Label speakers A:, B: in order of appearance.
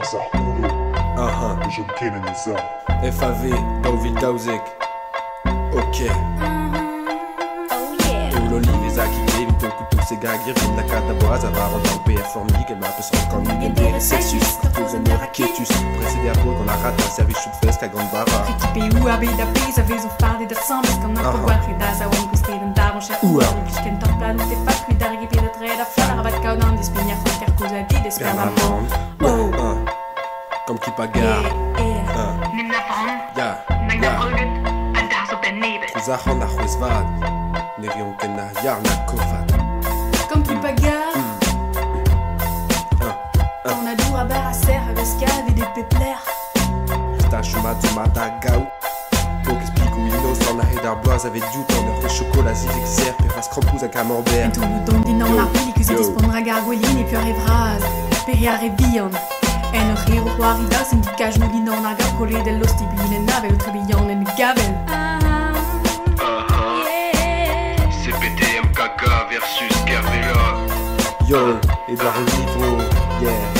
A: Sarkolo, John Kenan et ça.
B: FAV, Dauville Dauzik. Ok. L'olive et Zaki Green, ton couteau c'est gagir, vite la carte d'abord, ça va rendre en PF en ligue, elle m'a peu sans quand il y a Celsius, couteaux en Raketus, précédé à gauche dans la rate, un service shoot fest à grande barra.
C: Kritipe uar bij de pees, avais of parler de sang, parce qu'on a pas voir que das a one gesteden daarom chat uar. Dus ken toch plan te pas que daar ik de trade af, daar wat kou dan dis penya van ter cosa dit des permanent. Oh.
B: Comme qui bagarre.
C: Nimm na van.
B: Ja.
C: Nang na rügen, en daar op de nebel.
B: Zahan na Khwezvad. Nerion Kena Yarna Kovat.
C: Comme qui bagarre. On a dû à barre à serre avec scave et des péplères.
B: Tachuma du Madagao. Donc explique où il n'ose en arrêt d'arboise avec du temps de chocolat, zizig serre, perras crampous à camembert.
C: En tout le temps din la pili que se dispondra gargoline et puis arrivera. Peria revion. En nog heel guaridas in die casuali non a gargole dello stibile nave lo trebillon en gavel.
D: CPT MKK versus Kervela.
B: Yo, Edouard Olivo, yeah.